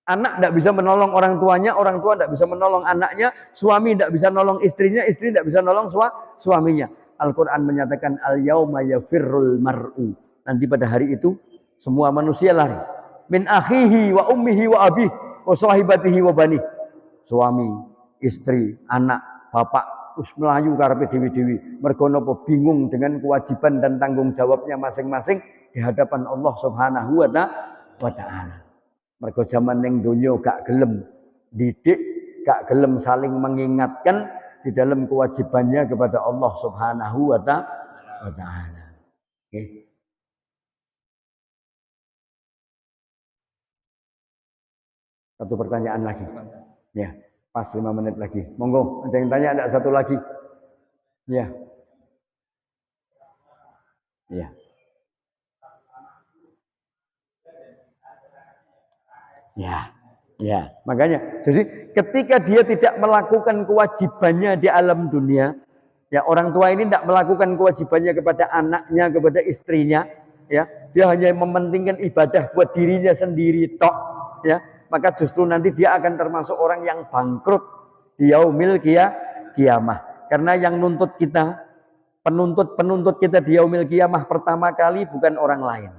Anak tidak bisa menolong orang tuanya, orang tua tidak bisa menolong anaknya, suami tidak bisa menolong istrinya, istri tidak bisa menolong suaminya. Al-Quran menyatakan al-yauma yafirrul mar'u. Nanti pada hari itu semua manusia lari. Min akhihi wa ummihi wa abih wa sahibatihi wa banih. Suami, istri, anak, bapak, melayu karepe dewi-dewi. Mergo napa bingung dengan kewajiban dan tanggung jawabnya masing-masing di hadapan Allah Subhanahu wa taala. Mergo zaman ning donya gak gelem didik, gak gelem saling mengingatkan di dalam kewajibannya kepada Allah Subhanahu wa taala. Oke. Satu pertanyaan lagi. Ya, pas 5 menit lagi. Monggo, ada yang tanya, ada satu lagi. Ya. Ya. Ya, makanya. Jadi ketika dia tidak melakukan kewajibannya di alam dunia, ya orang tua ini tidak melakukan kewajibannya kepada anaknya, kepada istrinya, ya, dia hanya mementingkan ibadah buat dirinya sendiri tok, ya, maka justru nanti dia akan termasuk orang yang bangkrut di yaumil kiamah. Karena yang nuntut kita, penuntut kita di yaumil kiamah pertama kali bukan orang lain.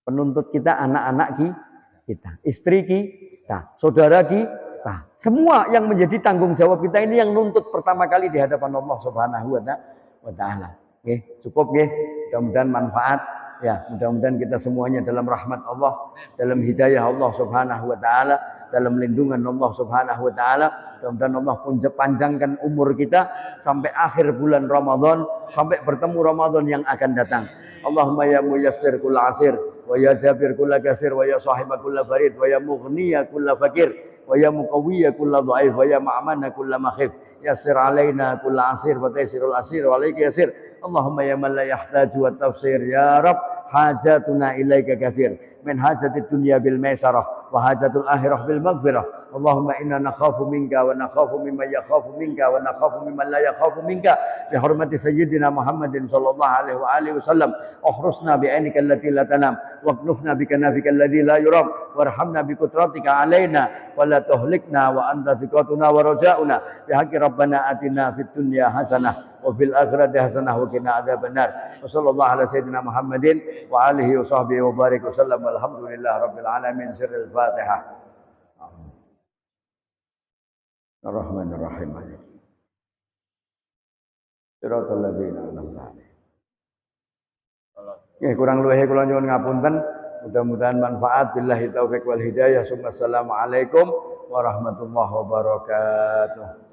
Penuntut kita anak-anak kita, istri kita, saudara kita, semua yang menjadi tanggung jawab kita ini yang nuntut pertama kali di hadapan Allah Subhanahu wa taala. Oke, cukup nggih. Mudah-mudahan manfaat ya, mudah-mudahan kita semuanya dalam rahmat Allah, dalam hidayah Allah Subhanahu wa taala, dalam lindungan Allah Subhanahu wa taala. Mudah-mudahan Allah pun panjangkan umur kita sampai akhir bulan Ramadan, sampai bertemu Ramadan yang akan datang. Allahumma ya muyassir kull asir, wa ya jabir kulla kasir, wa ya sahiba kulla farid, wa ya mughniya kulla fakir, wa ya muqawwiya kulla dhaif, wa ya ma'mana kulla makhif. Yassir alaina kulla asir wa taysirul asir wa alayka yasir. Allahumma ya man la yahtaju wa tafsir, ya Rab, hajatuna ilaika katsir, min hajatid dunya bil maisarah wa hajatul akhirah bil maghfirah. Allahumma inna nakhafu minka wa nakhafu mimman yakhafu minka wa nakhafu mimman la yakhafu minka bi hurmati sayyidina Muhammadin sallallahu alaihi wa alihi wasallam. Uhrusna bi ainika allati la tanam wa qnufna bi kanafika alladhi la yuram warhamna bi qudratika alaina wa la tuhlikna wa anta zikratuna wa rajauna bi haqqi rabbana atina fid dunya hasanah wa fil akhirati hasanah wa qina adzabannar. Wa sallallahu ala sayyidina Muhammadin wa alihi wa sahbihi wa barik wa sallam. Alhamdulillah rabbil alamin. Sirrul Fatihah. Ar-Rahmanir-Rahim. Siratal ladzina an'amta 'alaihim. Kurang luwih kula nyuwun ngapunten. Mudah-mudahan manfaat. Billahi taufik wal hidayah. Assalamualaikum warahmatullahi wabarakatuh.